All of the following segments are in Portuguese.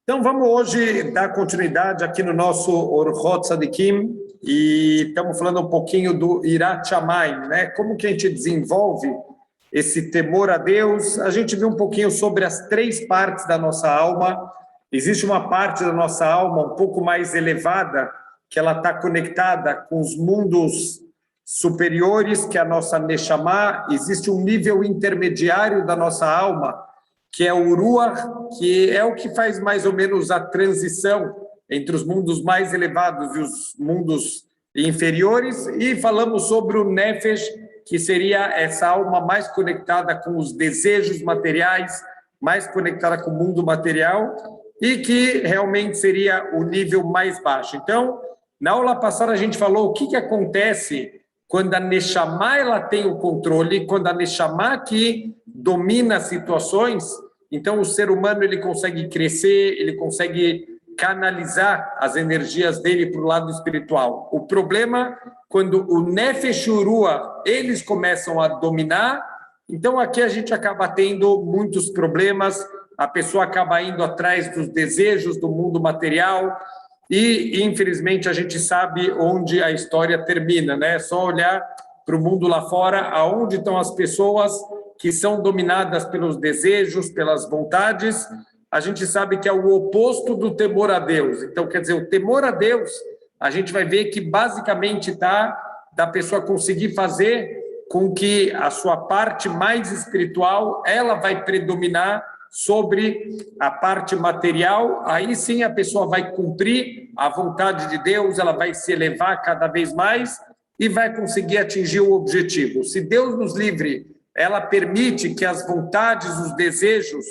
Então, vamos hoje dar continuidade aqui no nosso Orchot Tzadikim e estamos falando um pouquinho do Irat Shamayim, né? Como que a gente desenvolve esse temor a Deus? A gente viu um pouquinho sobre as três partes da nossa alma. Existe uma parte da nossa alma um pouco mais elevada, que ela está conectada com os mundos superiores, que é a nossa Neshama. Existe um nível intermediário da nossa alma, que é o Ruach, que é o que faz mais ou menos a transição entre os mundos mais elevados e os mundos inferiores, e falamos sobre o Nefesh, que seria essa alma mais conectada com os desejos materiais, mais conectada com o mundo material, e que realmente seria o nível mais baixo. Então, na aula passada a gente falou o que acontece quando a Neshama ela tem o controle, quando a Neshama que domina as situações. Então, o ser humano ele consegue crescer, ele consegue canalizar as energias dele para o lado espiritual. O problema, quando o Nefesh e o Ruach, eles começam a dominar, então aqui a gente acaba tendo muitos problemas, a pessoa acaba indo atrás dos desejos do mundo material e, infelizmente, a gente sabe onde a história termina, né? É só olhar para o mundo lá fora, aonde estão as pessoas que são dominadas pelos desejos, pelas vontades. A gente sabe que é o oposto do temor a Deus. Então, quer dizer, o temor a Deus, a gente vai ver que basicamente está da pessoa conseguir fazer com que a sua parte mais espiritual, ela vai predominar sobre a parte material. Aí sim a pessoa vai cumprir a vontade de Deus, ela vai se elevar cada vez mais e vai conseguir atingir o objetivo. Se Deus nos livre, ela permite que as vontades, os desejos,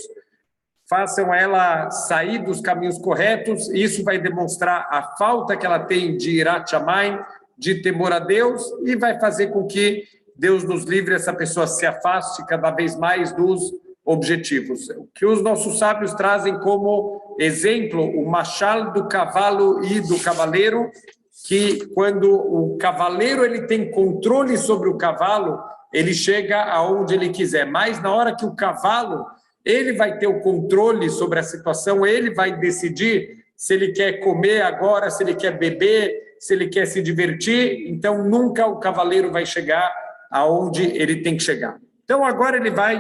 façam ela sair dos caminhos corretos. Isso vai demonstrar a falta que ela tem de Irat Shamayim, de temor a Deus, e vai fazer com que Deus nos livre, essa pessoa se afaste cada vez mais dos objetivos. O que os nossos sábios trazem como exemplo, o machal do cavalo e do cavaleiro, que quando o cavaleiro ele tem controle sobre o cavalo, ele chega aonde ele quiser, mas na hora que o cavalo ele vai ter o controle sobre a situação, ele vai decidir se ele quer comer agora, se ele quer beber, se ele quer se divertir. Então nunca o cavaleiro vai chegar aonde ele tem que chegar. Então agora ele vai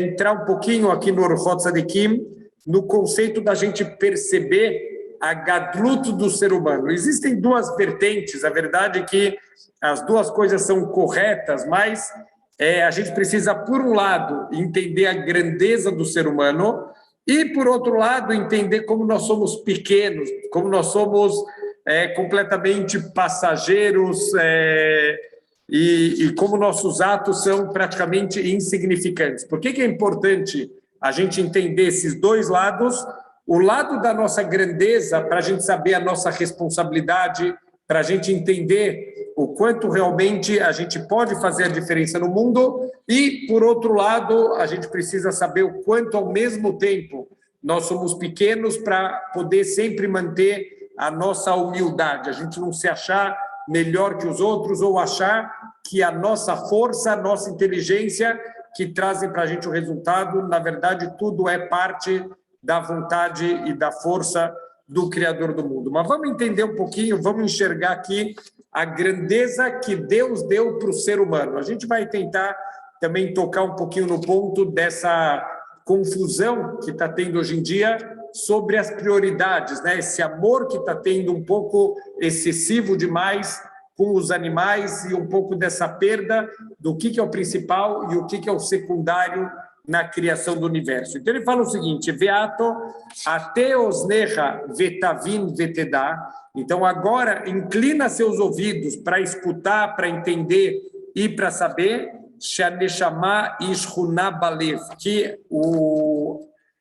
entrar um pouquinho aqui no Orchot Tzadikim, no conceito da gente perceber a gadlut do ser humano. Existem duas vertentes, a verdade é que as duas coisas são corretas, mas a gente precisa, por um lado, entender a grandeza do ser humano e, por outro lado, entender como nós somos pequenos, como nós somos completamente passageiros e como nossos atos são praticamente insignificantes. Por que é importante a gente entender esses dois lados? O lado da nossa grandeza, para a gente saber a nossa responsabilidade, para a gente entender o quanto realmente a gente pode fazer a diferença no mundo, e, por outro lado, a gente precisa saber o quanto, ao mesmo tempo, nós somos pequenos para poder sempre manter a nossa humildade, a gente não se achar melhor que os outros ou achar que a nossa força, a nossa inteligência que trazem para a gente o resultado, na verdade, tudo é parte da vontade e da força do Criador do mundo. Mas vamos entender um pouquinho, vamos enxergar aqui a grandeza que Deus deu para o ser humano. A gente vai tentar também tocar um pouquinho no ponto dessa confusão que está tendo hoje em dia sobre as prioridades, né? Esse amor que está tendo um pouco excessivo demais com os animais e um pouco dessa perda do que é o principal e o que é o secundário na criação do universo. Então ele fala o seguinte: Veato ate osnecha vetavin vetedá. Então agora inclina seus ouvidos para escutar, para entender e para saber Shaneshama ishchuna balev, que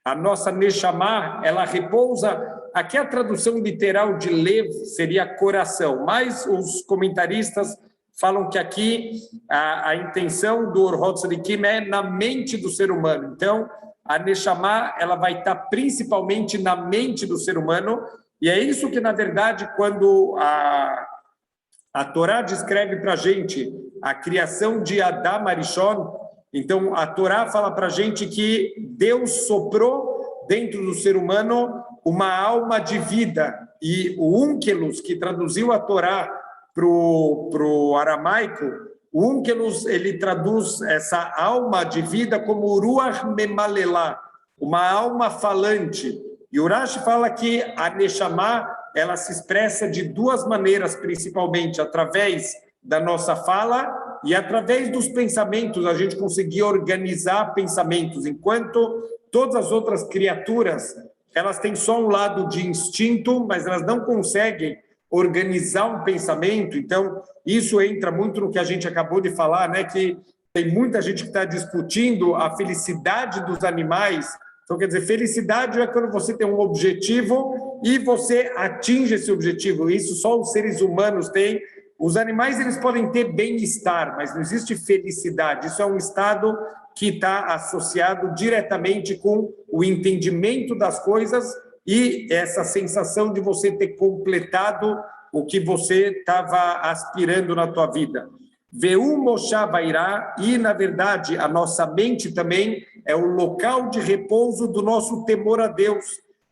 a nossa Neshama ela repousa. Aqui a tradução literal de lev seria coração, mas os comentaristas falam que aqui a intenção do Orchot Tzadikim é na mente do ser humano. Então, a Neshama ela vai estar principalmente na mente do ser humano, e é isso que, na verdade, quando a Torá descreve para a gente a criação de Adam Arishon, então a Torá fala para a gente que Deus soprou dentro do ser humano uma alma de vida. E o Onkelos, que traduziu a Torá para o aramaico, o Onkelos, ele traduz essa alma de vida como Ruach Memalelá, uma alma falante. E o Rashi fala que a Neshama, ela se expressa de duas maneiras, principalmente, através da nossa fala e através dos pensamentos, a gente conseguir organizar pensamentos, enquanto todas as outras criaturas, elas têm só um lado de instinto, mas elas não conseguem organizar um pensamento. Então, isso entra muito no que a gente acabou de falar, né? Que tem muita gente que está discutindo a felicidade dos animais. Então, quer dizer, felicidade é quando você tem um objetivo e você atinge esse objetivo. Isso só os seres humanos têm. Os animais, eles podem ter bem-estar, mas não existe felicidade. Isso é um estado que está associado diretamente com o entendimento das coisas e essa sensação de você ter completado o que você estava aspirando na tua vida. Veu Moshe Vairá, e, na verdade, a nossa mente também é o local de repouso do nosso temor a Deus,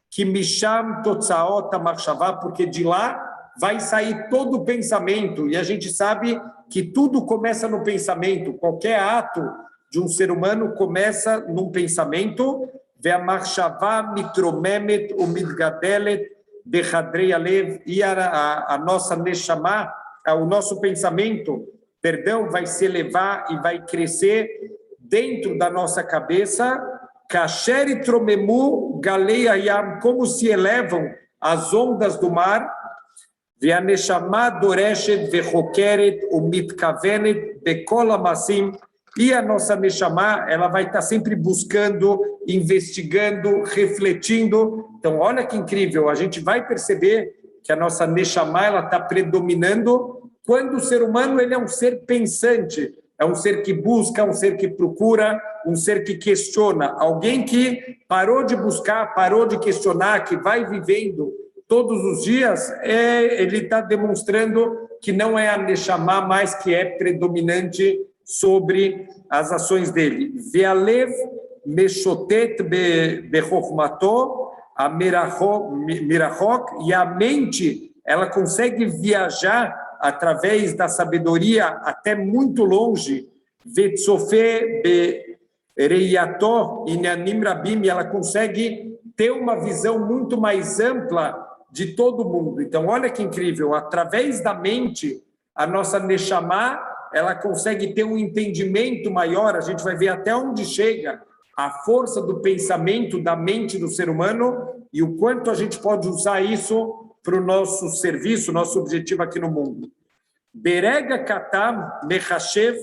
que Misham Totsaot Machshavá, porque de lá vai sair todo o pensamento, e a gente sabe que tudo começa no pensamento, qualquer ato de um ser humano começa num pensamento, Ve'amachshavá mitromemet umidgadelet bechadrei alev, e a nossa Neshama, o nosso pensamento, perdão, vai se elevar e vai crescer dentro da nossa cabeça, kasher e tromemu galei ayam, como se elevam as ondas do mar, ve'aneshama doreshet vechokeret umitkavenet bekol hamasim, e a nossa Neshama, ela vai estar sempre buscando, investigando, refletindo. Então, olha que incrível, a gente vai perceber que a nossa Neshama, ela está predominando quando o ser humano, ele é um ser pensante, é um ser que busca, um ser que procura, um ser que questiona. Alguém que parou de buscar, parou de questionar, que vai vivendo todos os dias, ele está demonstrando que não é a Neshama mais que é predominante sobre as ações dele. Ve'alev meshotet bechokhmato, a mirachok, e a mente, ela consegue viajar através da sabedoria até muito longe. Vetsofe bereiato inanim rabim, ela consegue ter uma visão muito mais ampla de todo mundo. Então, olha que incrível, através da mente, a nossa Neshama, ela consegue ter um entendimento maior, a gente vai ver até onde chega a força do pensamento, da mente do ser humano e o quanto a gente pode usar isso para o nosso serviço, nosso objetivo aqui no mundo. Berega katam mechashev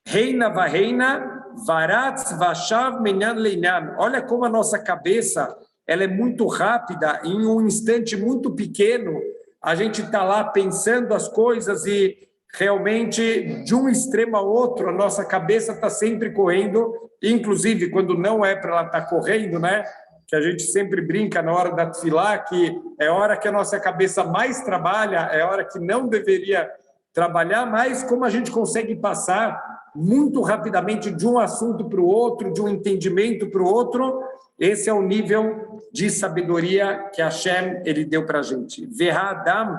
reina vareina varatz vashav menyan leinyan. Olha como a nossa cabeça, ela é muito rápida, em um instante muito pequeno, a gente está lá pensando as coisas e realmente, de um extremo ao outro, a nossa cabeça está sempre correndo, inclusive quando não é para ela estar correndo, né? Que a gente sempre brinca na hora da tefilá, que é a hora que a nossa cabeça mais trabalha, é a hora que não deveria trabalhar, mas como a gente consegue passar muito rapidamente de um assunto para o outro, de um entendimento para o outro, esse é o nível de sabedoria que Hashem ele deu para a gente. Ve'adam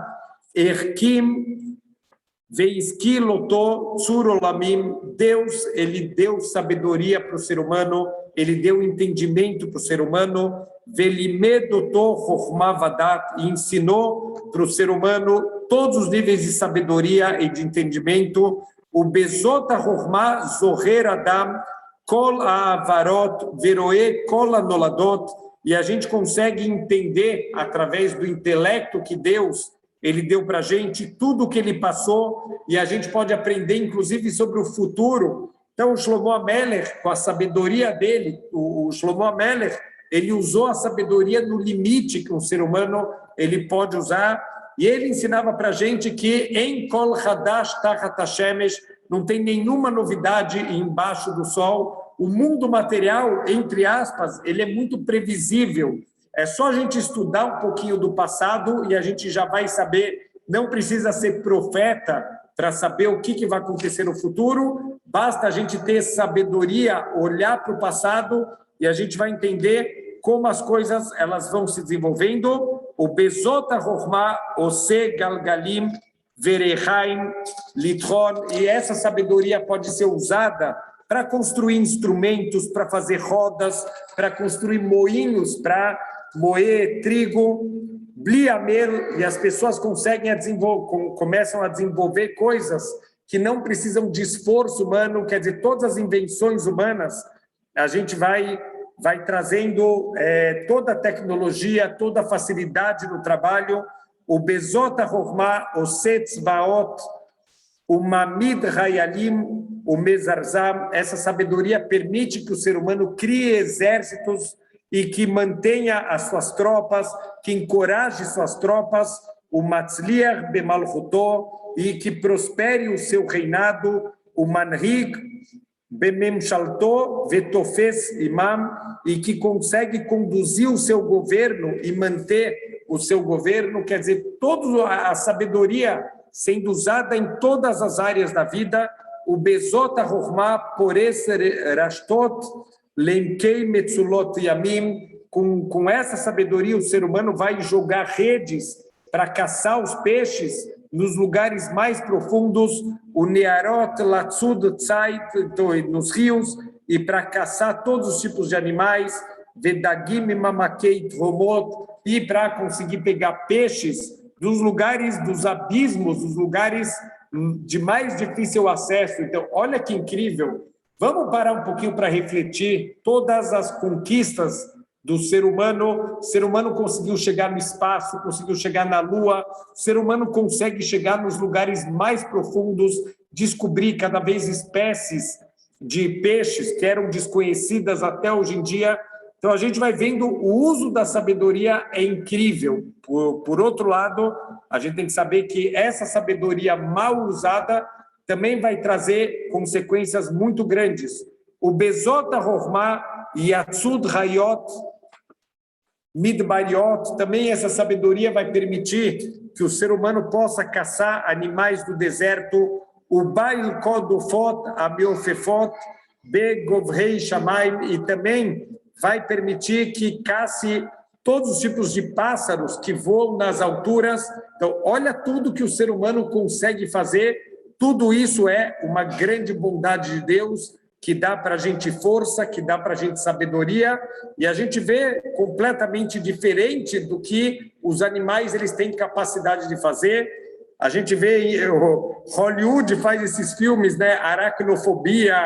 erkim ve'isquilotó tzurolamim, Deus, ele deu sabedoria para o ser humano, ele deu entendimento para o ser humano, ve'limedotó chokhmah vadat, e ensinou para o ser humano todos os níveis de sabedoria e de entendimento. O bezot chokhmah zoher adam kol ha'avarot veroe kol ha'noladot, e a gente consegue entender através do intelecto que Deus ele deu para a gente tudo o que ele passou, e a gente pode aprender, inclusive, sobre o futuro. Então, o Shlomo Amelech, com a sabedoria dele, o Shlomo Amelech, ele usou a sabedoria no limite que um ser humano ele pode usar, e ele ensinava para a gente que em Kol Hadash Tachat Hashemesh, não tem nenhuma novidade embaixo do sol. O mundo material, entre aspas, ele é muito previsível. É só a gente estudar um pouquinho do passado e a gente já vai saber, não precisa ser profeta para saber o que vai acontecer no futuro, basta a gente ter sabedoria, olhar para o passado e a gente vai entender como as coisas elas vão se desenvolvendo. O Bezot HaChokhmah Ose Galgalim Verechaim Litron, e essa sabedoria pode ser usada para construir instrumentos, para fazer rodas, para construir moinhos, para moer trigo, bliamer, e as pessoas começam a desenvolver coisas que não precisam de esforço humano, quer dizer, todas as invenções humanas, a gente vai trazendo toda a tecnologia, toda a facilidade no trabalho. O Bezot HaChokhmah Ose Tzvaot, o Mamid Hayalim, o Mezarzam, essa sabedoria permite que o ser humano crie exércitos e que mantenha as suas tropas, que encoraje suas tropas, o Matzliach Bemalchuto, e que prospere o seu reinado, o Manhig Bememshalto Vetofes Imam, e que consegue conduzir o seu governo e manter o seu governo, quer dizer, toda a sabedoria sendo usada em todas as áreas da vida. O Bezot HaChokhmah Pores Rashtot Lenkei Metzulot Yamim, com essa sabedoria o ser humano vai jogar redes para caçar os peixes nos lugares mais profundos, o Nearot Latsud Tzait, nos rios, e para caçar todos os tipos de animais, Vedagim Mamakei Tromot, e para conseguir pegar peixes dos lugares, dos abismos, dos lugares de mais difícil acesso. Então, olha que incrível. Vamos parar um pouquinho para refletir todas as conquistas do ser humano. O ser humano conseguiu chegar no espaço, conseguiu chegar na Lua, o ser humano consegue chegar nos lugares mais profundos, descobrir cada vez espécies de peixes que eram desconhecidas até hoje em dia. Então, a gente vai vendo o uso da sabedoria é incrível. Por outro lado, a gente tem que saber que essa sabedoria mal usada também vai trazer consequências muito grandes. O Bezot HaChokhmah Yatsud Hayot Midbariot, também essa sabedoria vai permitir que o ser humano possa caçar animais do deserto. O Bail Kodufot Abiofefot Begovrei Shamaim, e também vai permitir que casse todos os tipos de pássaros que voam nas alturas. Então, olha tudo que o ser humano consegue fazer. Tudo isso é uma grande bondade de Deus, que dá para a gente força, que dá para a gente sabedoria, e a gente vê completamente diferente do que os animais eles têm capacidade de fazer. A gente vê, Hollywood faz esses filmes, né, aracnofobia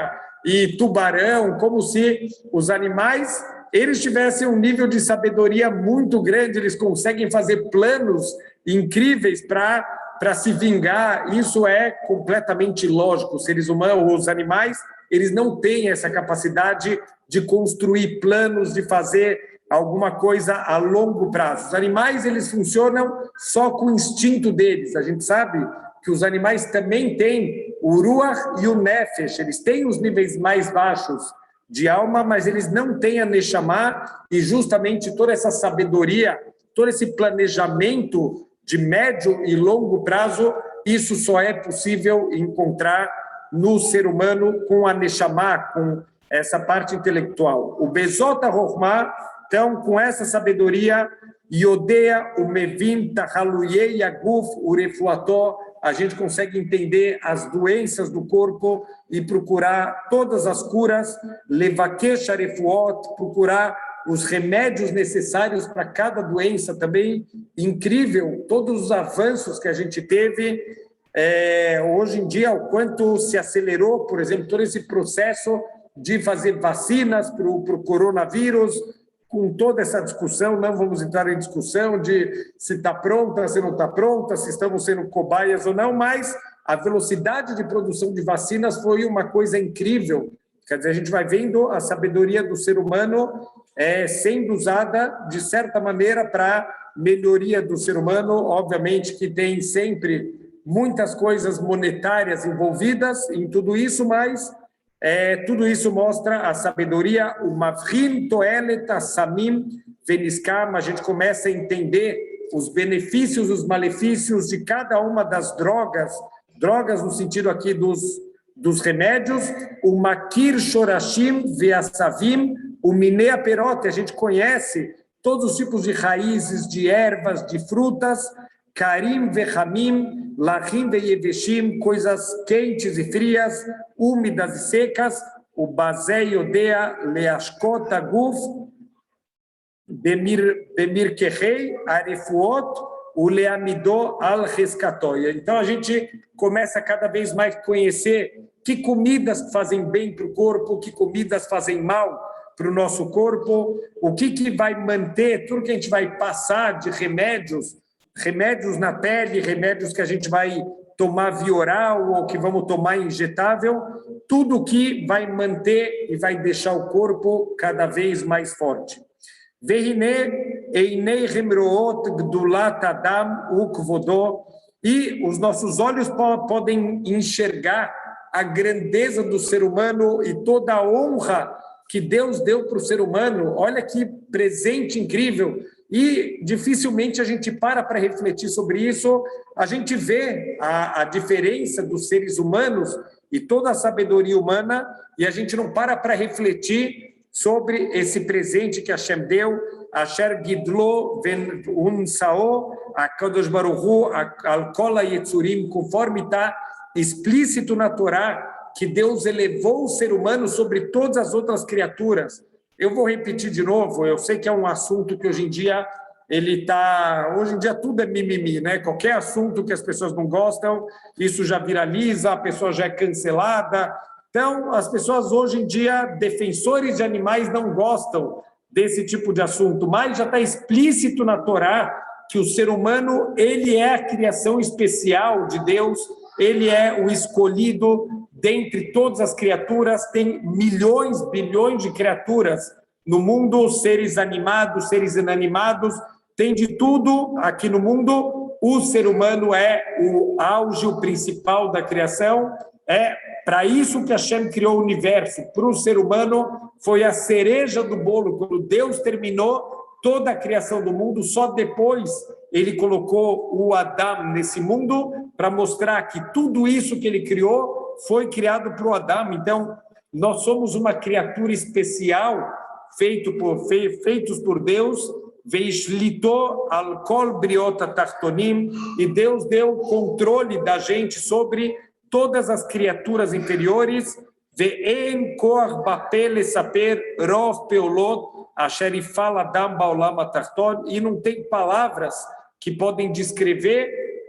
e tubarão, como se os animais eles tivessem um nível de sabedoria muito grande, eles conseguem fazer planos incríveis para se vingar. Isso é completamente lógico. Os seres humanos, os animais, eles não têm essa capacidade de construir planos, de fazer alguma coisa a longo prazo. Os animais, eles funcionam só com o instinto deles. A gente sabe que os animais também têm o Ruach e o Nefesh, eles têm os níveis mais baixos de alma, mas eles não têm a Neshama, e justamente toda essa sabedoria, todo esse planejamento de médio e longo prazo, isso só é possível encontrar no ser humano com a Neshama, com essa parte intelectual. O Bezot HaChokhmah, então, com essa sabedoria, Yodea, o Mevin, Tahaluyei, Yaguf, Urefuató, a gente consegue entender as doenças do corpo e procurar todas as curas, Levakesh Arefuot, procurar os remédios necessários para cada doença também. Incrível, todos os avanços que a gente teve. Hoje em dia, o quanto se acelerou, por exemplo, todo esse processo de fazer vacinas para o coronavírus, com toda essa discussão. Não vamos entrar em discussão de se está pronta, se não está pronta, se estamos sendo cobaias ou não, mas a velocidade de produção de vacinas foi uma coisa incrível. Quer dizer, a gente vai vendo a sabedoria do ser humano sendo usada, de certa maneira, para melhoria do ser humano. Obviamente que tem sempre muitas coisas monetárias envolvidas em tudo isso, mas tudo isso mostra a sabedoria. O Mavrim Toelet Samim Veniskam, a gente começa a entender os benefícios, os malefícios de cada uma das drogas no sentido aqui dos remédios. O Makir Shorashim Veasavim o Minei Aperot, a gente conhece todos os tipos de raízes, de ervas, de frutas, Karim Vechamim, Lachim Veyeveshim, coisas quentes e frias, úmidas e secas, o Bazei Odea Leashkot Aguf, Bemir Kehei, Arefuot, o Leamidó Al-Rescatoia. Então, a gente começa cada vez mais a conhecer que comidas fazem bem para o corpo, que comidas fazem mal para o nosso corpo, o que vai manter, tudo que a gente vai passar de remédios na pele, remédios que a gente vai tomar via oral ou que vamos tomar injetável, tudo que vai manter e vai deixar o corpo cada vez mais forte. E os nossos olhos podem enxergar a grandeza do ser humano e toda a honra que Deus deu para o ser humano. Olha que presente incrível. E dificilmente a gente para refletir sobre isso. A gente vê a diferença dos seres humanos e toda a sabedoria humana, e a gente não para refletir sobre esse presente que Hashem deu, Asher Gidlo Ben Unsao, a Kadosh Baruch Hu, al Kol Yetzurim, conforme está explícito na Torá, que Deus elevou o ser humano sobre todas as outras criaturas. Eu vou repetir de novo, eu sei que é um assunto que hoje em dia hoje em dia tudo é mimimi, né? Qualquer assunto que as pessoas não gostam, isso já viraliza, a pessoa já é cancelada. Então, as pessoas hoje em dia, defensores de animais, não gostam desse tipo de assunto, mas já está explícito na Torá que o ser humano, ele é a criação especial de Deus, ele é o escolhido dentre todas as criaturas, tem milhões, bilhões de criaturas no mundo, seres animados, seres inanimados, tem de tudo aqui no mundo. O ser humano é o auge, o principal da criação, é para isso que Hashem criou o universo. Para o ser humano foi a cereja do bolo. Quando Deus terminou toda a criação do mundo, só depois ele colocou o Adão nesse mundo para mostrar que tudo isso que ele criou foi criado para o Adão. Então, nós somos uma criatura especial, feitos por Deus, Veishlito al kol briot tartonim, e Deus deu controle da gente sobre todas as criaturas inferiores, ve'en koach bapel lesaper rov peolot asher yifal adam ba'olam hatarton, e não tem palavras que podem descrever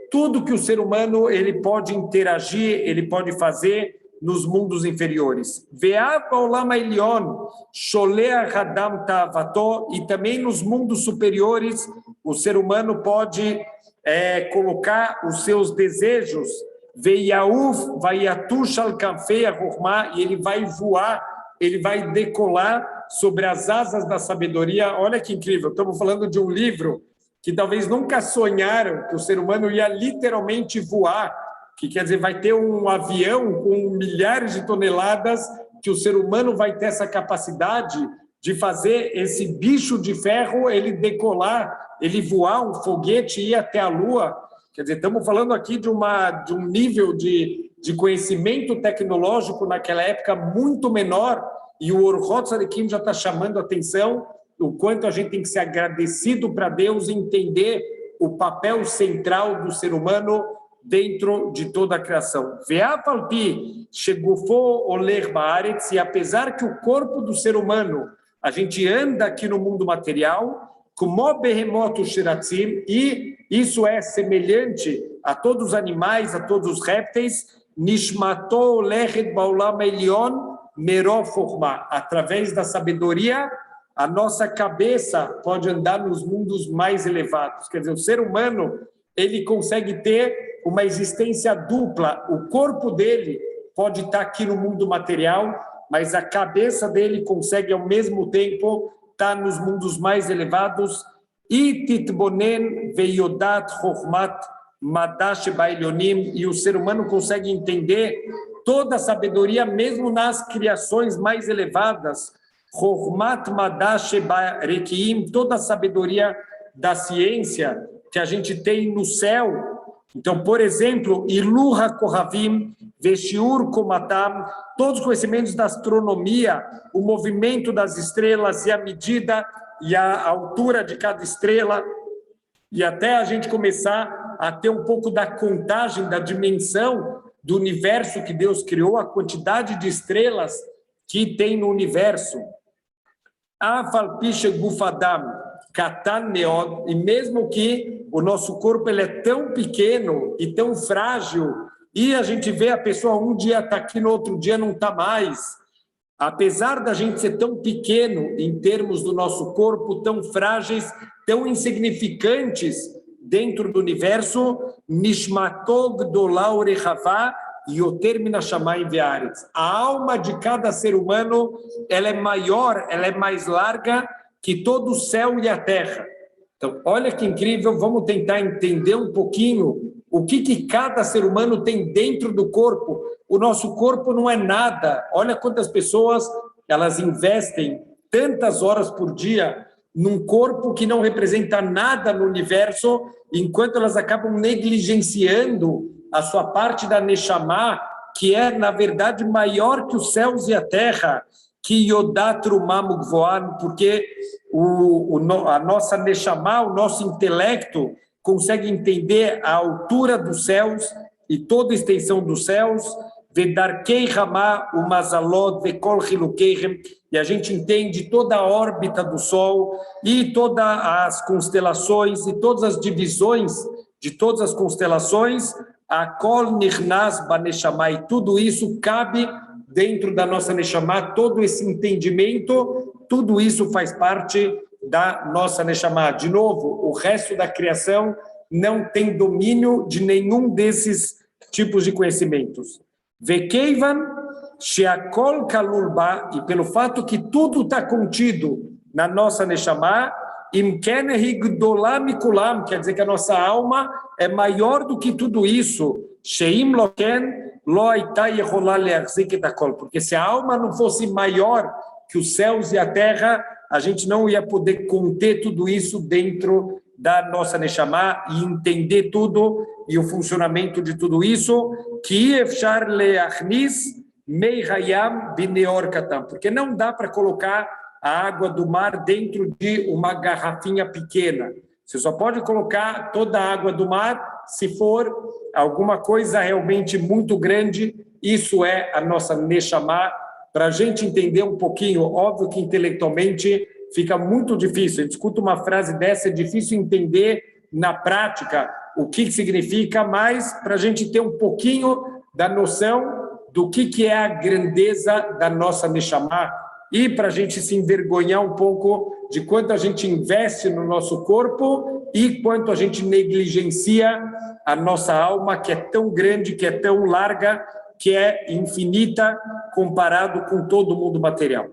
tudo que o ser humano ele pode interagir, ele pode fazer nos mundos inferiores. Ve'av ba'olam ha'elyon sholeach adam ta'avato, e também nos mundos superiores o ser humano pode colocar os seus desejos. Veiauf vaiatush al kanfei hachokmah, e ele vai voar, ele vai decolar sobre as asas da sabedoria. Olha que incrível, estamos falando de um livro que talvez nunca sonharam que o ser humano ia literalmente voar, que quer dizer, vai ter um avião com milhares de toneladas, que o ser humano vai ter essa capacidade de fazer esse bicho de ferro, ele decolar, ele voar, um foguete, ir até a Lua. Quer dizer, estamos falando aqui de um nível de conhecimento tecnológico naquela época muito menor, e o Orchot Tzadikim já está chamando a atenção o quanto a gente tem que ser agradecido para Deus e entender o papel central do ser humano dentro de toda a criação. Ve'afalpi shegufo oler ba'aretz, e apesar que o corpo do ser humano, a gente anda aqui no mundo material, como behemoto shiratzim, e isso é semelhante a todos os animais, a todos os répteis, nishmato lechet ba'olam elyon merov chokhmah, através da sabedoria, a nossa cabeça pode andar nos mundos mais elevados. Quer dizer, o ser humano, ele consegue ter uma existência dupla. O corpo dele pode estar aqui no mundo material, mas a cabeça dele consegue, ao mesmo tempo, estar nos mundos mais elevados. E titbonen veyodat chokhmat madash ba'elyonim, e o ser humano consegue entender toda a sabedoria, mesmo nas criações mais elevadas. Chokhmat madash ba'rekiim, toda a sabedoria da ciência que a gente tem no céu. Então, por exemplo, Iluha Kohavim Veshiur Komatam, todos os conhecimentos da astronomia, o movimento das estrelas e a medida e a altura de cada estrela, e até a gente começar a ter um pouco da contagem, da dimensão do universo que Deus criou, a quantidade de estrelas que tem no universo. Afalpiche Gufadam, Katan Meod, e mesmo que o nosso corpo ele é tão pequeno e tão frágil, e a gente vê a pessoa um dia está aqui, no outro dia não está mais. Apesar da gente ser tão pequeno em termos do nosso corpo, tão frágeis, tão insignificantes dentro do universo, Nishmatog Dolau Rechavá Yoter Minashamayim Ve'aretz. A alma de cada ser humano, ela é maior, ela é mais larga que todo o céu e a terra. Então, olha que incrível, vamos tentar entender um pouquinho o que cada ser humano tem dentro do corpo. O nosso corpo não é nada. Olha quantas pessoas elas investem tantas horas por dia num corpo que não representa nada no universo, enquanto elas acabam negligenciando a sua parte da Neshama, que é, na verdade, maior que os céus e a terra, que Yodatru Mamugvoan, porque a nossa Neshama, o nosso intelecto, consegue entender a altura dos céus e toda a extensão dos céus, Vedarkei Ramá, o Mazalot, Vekol Hilukeihem, e a gente entende toda a órbita do Sol e todas as constelações e todas as divisões de todas as constelações, a Kol Nirnas Baneshama, e tudo isso cabe dentro da nossa Neshama, todo esse entendimento, tudo isso faz parte da nossa Neshama. De novo, o resto da criação não tem domínio de nenhum desses tipos de conhecimentos. Vekeivan sheakol kalulba, e pelo fato que tudo está contido na nossa Neshama, imken higdolam mikulam, quer dizer que a nossa alma é maior do que tudo isso. Sheim loken lo aita yeholá leachzik et hakol, porque se a alma não fosse maior que os céus e a terra, a gente não ia poder conter tudo isso dentro da nossa Neshama e entender tudo e o funcionamento de tudo isso, que efshar leachnis mei hayam bineor katam, porque não dá para colocar a água do mar dentro de uma garrafinha pequena. Você só pode colocar toda a água do mar se for alguma coisa realmente muito grande. Isso é a nossa Neshama. Para a gente entender um pouquinho, óbvio que intelectualmente fica muito difícil. A gente escuta uma frase dessa, é difícil entender na prática o que significa, mas para a gente ter um pouquinho da noção do que é a grandeza da nossa Neshama e para a gente se envergonhar um pouco de quanto a gente investe no nosso corpo e quanto a gente negligencia a nossa alma, que é tão grande, que é tão larga, que é infinita comparado com todo o mundo material.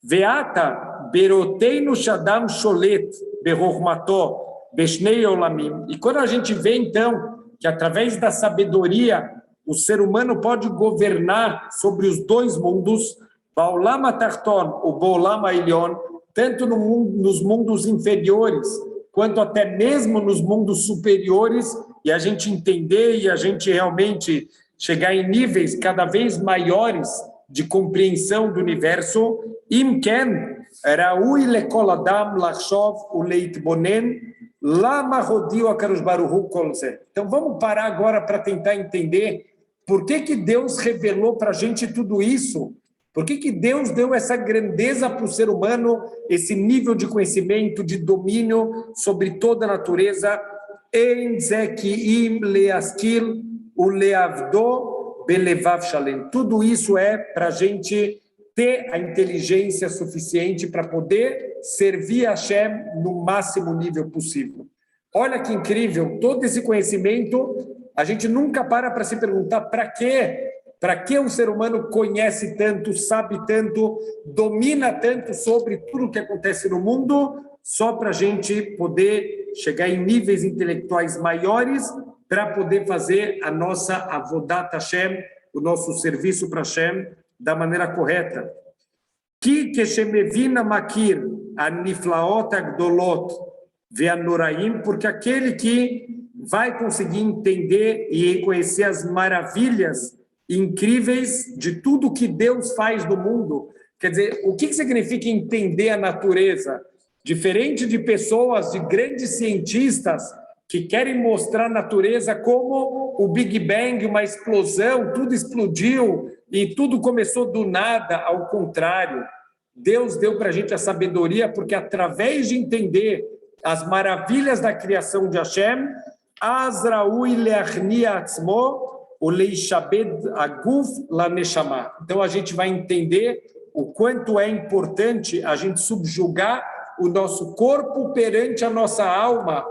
Veata beroteinu shadam sholet berormato beshnei olamim. E quando a gente vê, então, que através da sabedoria o ser humano pode governar sobre os dois mundos, Baolam Atarton, o Baolam Ailion, tanto nos mundos inferiores, quanto até mesmo nos mundos superiores, e a gente entender e a gente realmente chegar em níveis cada vez maiores de compreensão do universo, Imken, Raui Lekol Adam Lachshov Uleitbonen, Lama Rodio Akadosh Baruch Hu Kol Zeh. Então vamos parar agora para tentar entender por que Deus revelou para a gente tudo isso. Por que Deus deu essa grandeza para o ser humano, esse nível de conhecimento, de domínio sobre toda a natureza? Tudo isso é para a gente ter a inteligência suficiente para poder servir a Hashem no máximo nível possível. Olha que incrível, todo esse conhecimento, a gente nunca para se perguntar para quê? Para que o ser humano conhece tanto, sabe tanto, domina tanto sobre tudo o que acontece no mundo, só para a gente poder chegar em níveis intelectuais maiores, para poder fazer a nossa avodat Hashem, o nosso serviço para Hashem, da maneira correta. Ki keshemevina makir aniflaot agdolot ve'anoraim, porque aquele que vai conseguir entender e reconhecer as maravilhas incríveis de tudo que Deus faz no mundo. Quer dizer, o que significa entender a natureza? Diferente de pessoas, de grandes cientistas que querem mostrar a natureza como o Big Bang, uma explosão, tudo explodiu e tudo começou do nada, ao contrário. Deus deu para a gente a sabedoria, porque através de entender as maravilhas da criação de Hashem, Azraui leachni atzmo, o leishabed aguf la neshama. Então a gente vai entender o quanto é importante a gente subjugar o nosso corpo perante a nossa alma.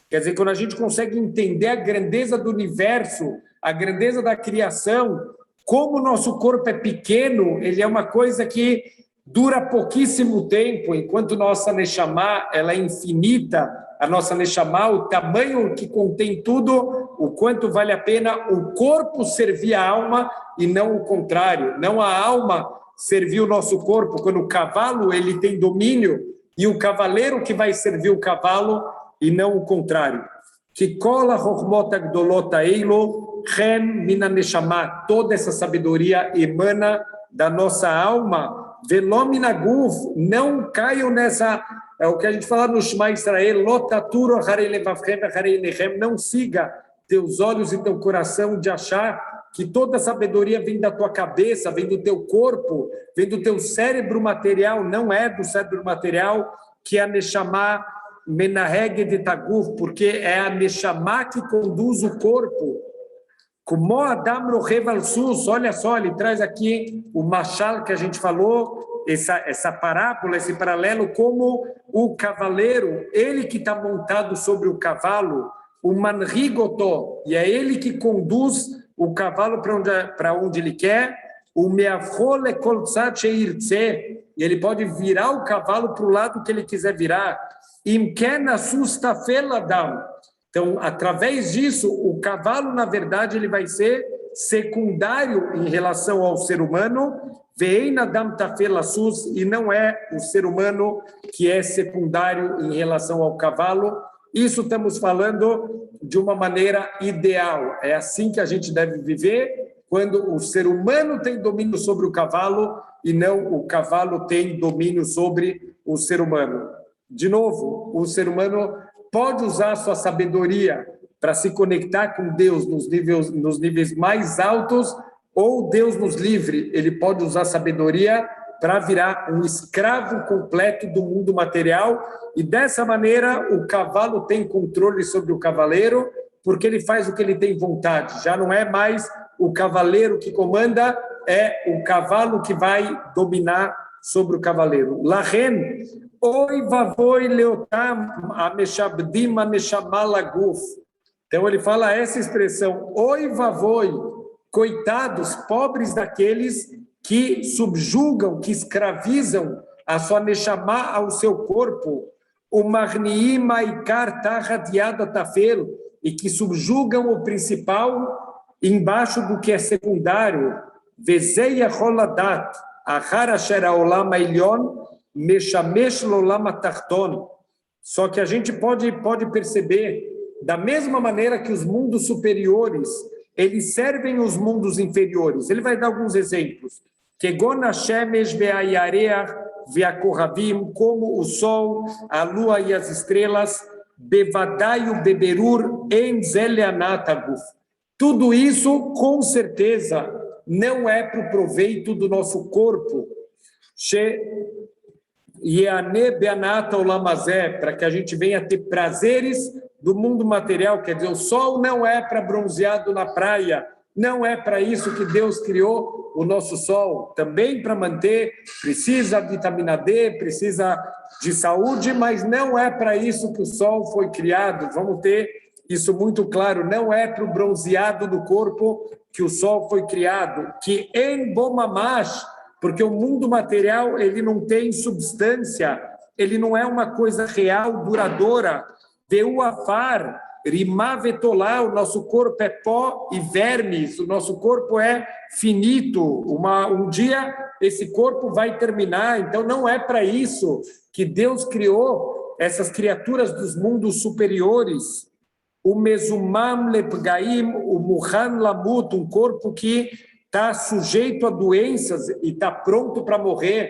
Quer dizer, quando a gente consegue entender a grandeza do universo, a grandeza da criação, como o nosso corpo é pequeno, ele é uma coisa que dura pouquíssimo tempo, enquanto nossa Neshama ela é infinita, a nossa Neshama, o tamanho que contém tudo, o quanto vale a pena o corpo servir a alma e não o contrário, não a alma servir o nosso corpo. Quando o cavalo ele tem domínio e o cavaleiro que vai servir o cavalo e não o contrário. Que cola hormota gdolota eilo chen mina neshama, toda essa sabedoria emana da nossa alma. Velomina guf, não caiam nessa, é o que a gente fala no Shema Israel, lotaturo harei levavchem harei nechem, não siga teus olhos e teu coração de achar que toda a sabedoria vem da tua cabeça, vem do teu corpo, vem do teu cérebro material, não é do cérebro material que é a Neshama Menaheg de Taguf, porque é a Neshama que conduz o corpo. Como Adam Rohev al-Sus, olha só, ele traz aqui o machal que a gente falou, essa parábola, esse paralelo, como o cavaleiro, ele que está montado sobre o cavalo, o manrigoto, e é ele que conduz o cavalo para onde ele quer, o meafrole kolzat irtze, e ele pode virar o cavalo para o lado que ele quiser virar. Imken assustafel Adam. Então, através disso, o cavalo, na verdade, ele vai ser secundário em relação ao ser humano, vein Adam tafel assus, e não é o ser humano que é secundário em relação ao cavalo. Isso estamos falando de uma maneira ideal. É assim que a gente deve viver, quando o ser humano tem domínio sobre o cavalo e não o cavalo tem domínio sobre o ser humano. De novo, o ser humano pode usar sua sabedoria para se conectar com Deus nos níveis mais altos, ou Deus nos livre, ele pode usar sabedoria para virar um escravo completo do mundo material, e dessa maneira o cavalo tem controle sobre o cavaleiro, porque ele faz o que ele tem vontade, já não é mais o cavaleiro que comanda, é o cavalo que vai dominar sobre o cavaleiro. Lachen, oi vavoi leotam ameshabdim ameshamalaguf. Então ele fala essa expressão, oi vavoi, coitados, pobres daqueles que subjugam, que escravizam a sua neshama ao seu corpo, o marniim maikar tahadiada tafel, e que subjugam o principal embaixo do que é secundário. Vezeia roladat, ahar asher haolam ailion, meshamesh lolam atachton. Só que a gente pode perceber, da mesma maneira que os mundos superiores, eles servem os mundos inferiores. Ele vai dar alguns exemplos. Kegon hashemesh ve'ayareach ve'akohavim, como o sol, a lua e as estrelas, bevadai o beberur en zeleanataguf. Tudo isso, com certeza, não é para o proveito do nosso corpo. Para que a gente venha ter prazeres do mundo material, quer dizer, o sol não é para bronzeado na praia, não é para isso que Deus criou o nosso sol, também para manter, precisa de vitamina D, precisa de saúde, mas não é para isso que o sol foi criado, vamos ter isso muito claro, não é para o bronzeado do corpo que o sol foi criado, que em bomamash, porque o mundo material ele não tem substância, ele não é uma coisa real, duradoura. Deu afar, rimavetolá, o nosso corpo é pó e vermes, o nosso corpo é finito, um dia esse corpo vai terminar, então não é para isso que Deus criou essas criaturas dos mundos superiores. O mesumam lepgaim, o muhan lamut, um corpo que está sujeito a doenças e está pronto para morrer.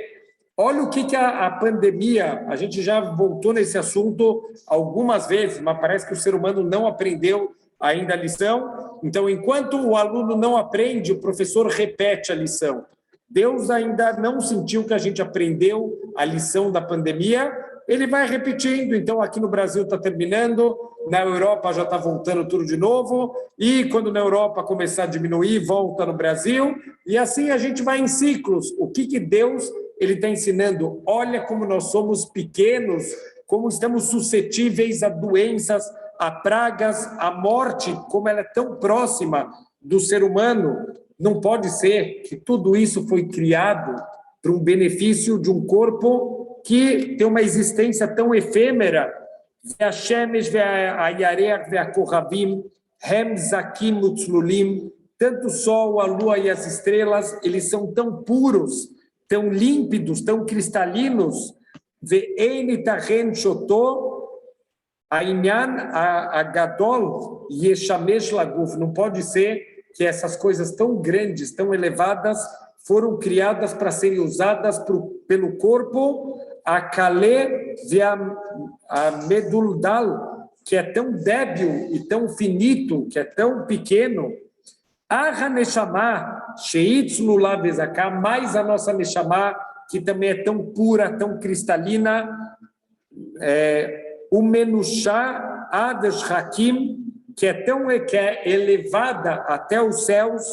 Olha o que a pandemia, a gente já voltou nesse assunto algumas vezes, mas parece que o ser humano não aprendeu ainda a lição. Então, enquanto o aluno não aprende, o professor repete a lição. Deus ainda não sentiu que a gente aprendeu a lição da pandemia, ele vai repetindo. Então, aqui no Brasil está terminando, na Europa já está voltando tudo de novo, e quando na Europa começar a diminuir, volta no Brasil, e assim a gente vai em ciclos. O que Deus ele está ensinando? Olha como nós somos pequenos, como estamos suscetíveis a doenças, a pragas, a morte, como ela é tão próxima do ser humano. Não pode ser que tudo isso foi criado para um benefício de um corpo que tem uma existência tão efêmera. Tanto o sol, a lua e as estrelas, eles são tão puros, tão límpidos, tão cristalinos. Não pode ser que essas coisas tão grandes, tão elevadas, foram criadas para serem usadas pelo corpo, a Kale a Meduldal, que é tão débil e tão finito, que é tão pequeno, a Neshama, Sheitz Lulav Bezaká, mais a nossa Neshama, que também é tão pura, tão cristalina, o Menushá Adesh Hakim, que é elevada até os céus,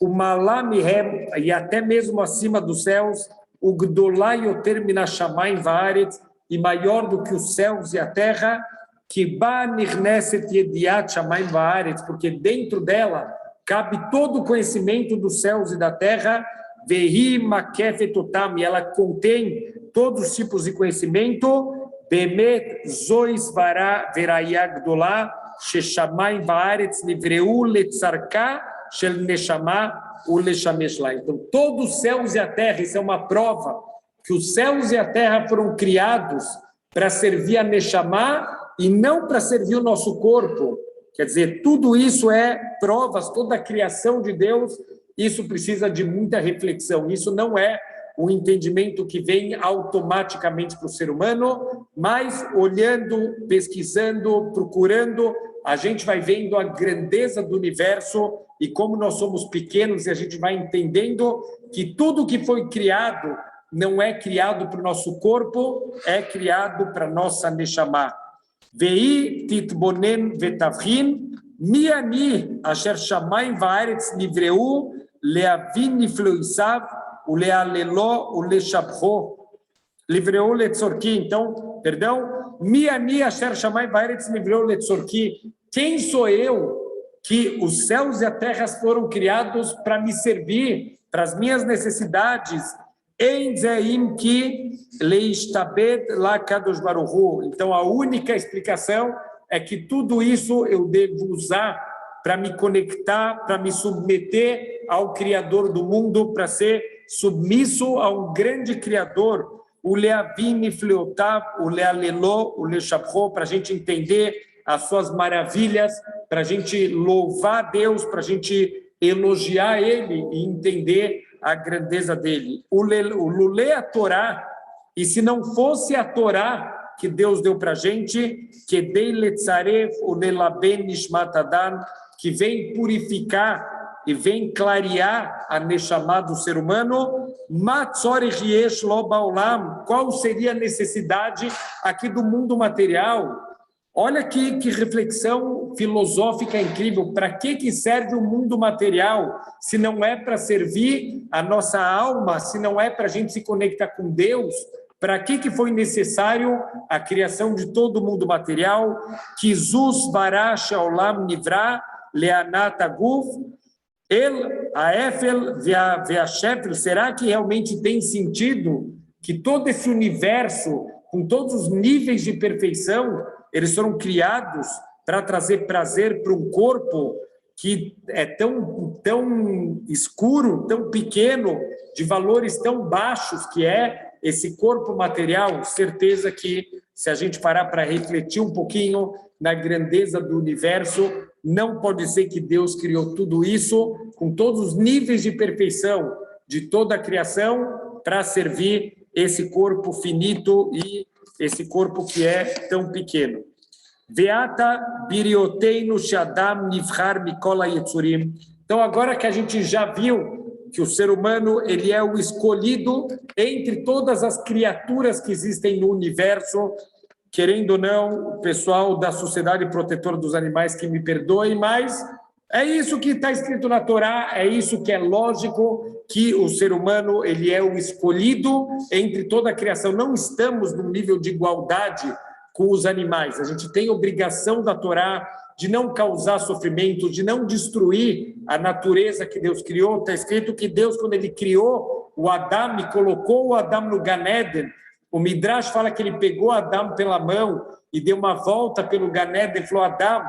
o Malamihem, e até mesmo acima dos céus, o Gdolai Yoter Minashamayim Vaaretz, e maior do que os céus e a terra, que Ba Nirneset Yediat Shamayim Vaaretz, porque dentro dela cabe todo o conhecimento dos céus e da terra, Vehi Makefet Otam, e ela contém todos os tipos de conhecimento, Bemet Zois Veraya Gdolá, Sheshamayim Vaaretz Nivreu Letzarká Shel Neshama Ulechamesh Lá. Então, todos os céus e a terra, isso é uma prova que os céus e a terra foram criados para servir a Neshama e não para servir o nosso corpo. Quer dizer, tudo isso é provas, toda a criação de Deus, isso precisa de muita reflexão. Isso não é um entendimento que vem automaticamente para o ser humano, mas olhando, pesquisando, procurando, a gente vai vendo a grandeza do universo e como nós somos pequenos, e a gente vai entendendo que tudo que foi criado não é criado para o nosso corpo, é criado para a nossa Neshama. Vei titbonen vetavrin, miani asher shamayim vaaretz nivreu leavin nifloisav ulealelo uleshabcho livreu letzorki. Então, perdão, miani asher shamayim vaaretz nivreu letzorki. Quem sou eu que os céus e a terra foram criados para me servir, para as minhas necessidades? Então, a única explicação é que tudo isso eu devo usar para me conectar, para me submeter ao Criador do mundo, para ser submisso a um grande Criador, o Leavim Fleotav, o Lealelo, o Lechabro, para a gente entender as suas maravilhas, para a gente louvar a Deus, para a gente elogiar Ele e entender a grandeza dele. O Lulê a Torá, e se não fosse a Torá que Deus deu para a gente, que dei letzaref o lelaben nishmat adam, que vem purificar e vem clarear a neshama do ser humano, matzori riesh lo baolam, qual seria a necessidade aqui do mundo material? Olha que reflexão filosófica incrível. Para que serve o mundo material se não é para servir a nossa alma, se não é para a gente se conectar com Deus? Para que foi necessário a criação de todo o mundo material? Kizus barash olam nivra leanat aguf el aefel veashefel. Será que realmente tem sentido que todo esse universo, com todos os níveis de perfeição, eles foram criados para trazer prazer para um corpo que é tão escuro, tão pequeno, de valores tão baixos que é esse corpo material? Certeza que, se a gente parar para refletir um pouquinho na grandeza do universo, Não pode ser que Deus criou tudo isso com todos os níveis de perfeição de toda a criação para servir esse corpo finito e esse corpo que é tão pequeno. Veata birioteinu shadam nivhar mikola yetzurim. Então, agora que a gente já viu que o ser humano ele é o escolhido entre todas as criaturas que existem no universo, querendo ou não, o pessoal da Sociedade Protetora dos Animais que me perdoem, mas é isso que está escrito na Torá, é isso que é lógico, que o ser humano ele é o escolhido entre toda a criação. Não estamos num nível de igualdade com os animais. A gente tem obrigação da Torá de não causar sofrimento, de não destruir a natureza que Deus criou. Está escrito que Deus, quando ele criou o Adão e colocou o Adão no Gan Eden, o Midrash fala que ele pegou Adão pela mão e deu uma volta pelo Gan Eden e falou: Adão,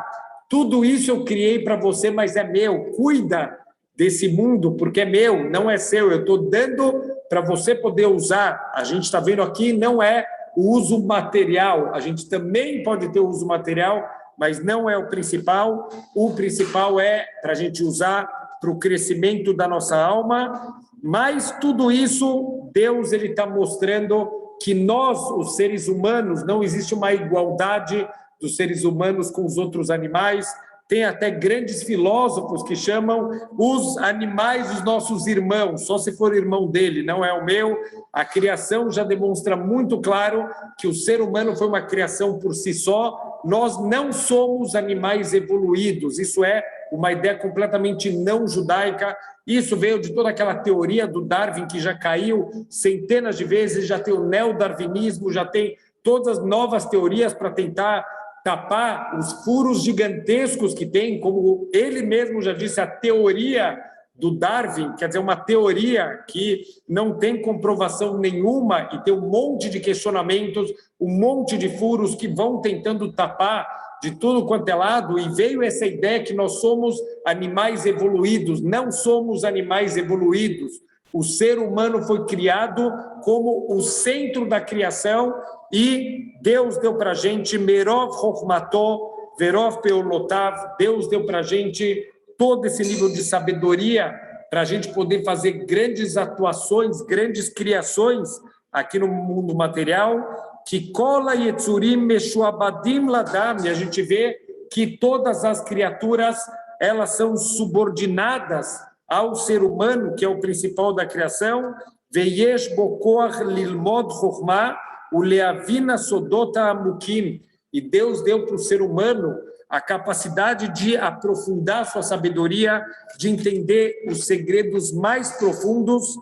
tudo isso eu criei para você, mas é meu. Cuida desse mundo, porque é meu, não é seu. Eu estou dando para você poder usar. A gente está vendo aqui, não é o uso material. A gente também pode ter o uso material, mas não é o principal. O principal é para a gente usar para o crescimento da nossa alma. Mas tudo isso, Deus ele está mostrando que nós, os seres humanos, não existe uma igualdade dos seres humanos com os outros animais. Tem até grandes filósofos que chamam os animais os nossos irmãos, só se for irmão dele, não é o meu. A criação já demonstra muito claro que o ser humano foi uma criação por si só. Nós não somos animais evoluídos, isso é uma ideia completamente não judaica. Isso veio de toda aquela teoria do Darwin, que já caiu centenas de vezes, já tem o neodarwinismo, já tem todas as novas teorias para tentar tapar os furos gigantescos que tem, como ele mesmo já disse, a teoria do Darwin, quer dizer, uma teoria que não tem comprovação nenhuma e tem um monte de questionamentos, um monte de furos que vão tentando tapar de tudo quanto é lado, e veio essa ideia que nós somos animais evoluídos. Não somos animais evoluídos. O ser humano foi criado como o centro da criação e Deus deu para a gente Merov Chokhmato, Verov Peolotav. Deus deu para a gente todo esse nível de sabedoria para a gente poder fazer grandes atuações, grandes criações aqui no mundo material. Que cola yetzurim meshuabadim ladam. E a gente vê que todas as criaturas elas são subordinadas ao ser humano, que é o principal da criação. Veyesh bokoach lilmod chokhmah uleavina sodota amukim. E Deus deu para o ser humano a capacidade de aprofundar sua sabedoria, de entender os segredos mais profundos.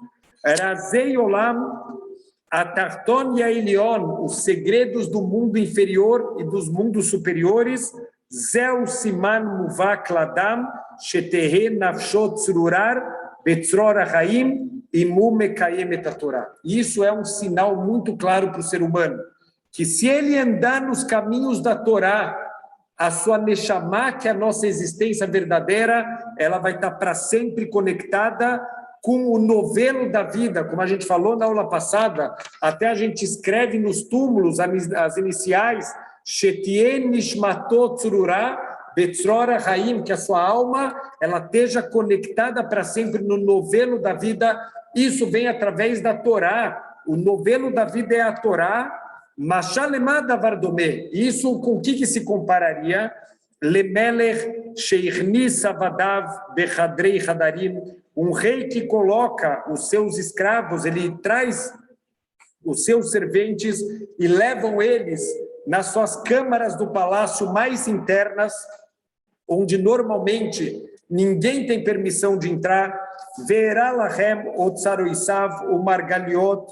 Razei olam Atarton e Ailion, os segredos do mundo inferior e dos mundos superiores. Zeu siman muvak ladam shetehe nafshot tzururar betzror haim imu mekayem et Torah. Isso é um sinal muito claro para o ser humano, que se ele andar nos caminhos da Torá, a sua Neshama, que é a nossa existência verdadeira, ela vai estar para sempre conectada com o novelo da vida, como a gente falou na aula passada. Até a gente escreve nos túmulos as iniciais Shetien Nishmatot Tzururah Betzrora Haim, que a sua alma ela esteja conectada para sempre no novelo da vida. Isso vem através da Torá. O novelo da vida é a Torá. Mashalemada Vardome. Isso com o que se compararia? Lemelech Sheichni Savadav Bechadrei Hadarim. Um rei que coloca os seus escravos, ele traz os seus serventes e levam eles nas suas câmaras do palácio mais internas, onde normalmente ninguém tem permissão de entrar. Verá Lahem Otsaroisav, o Margaliot,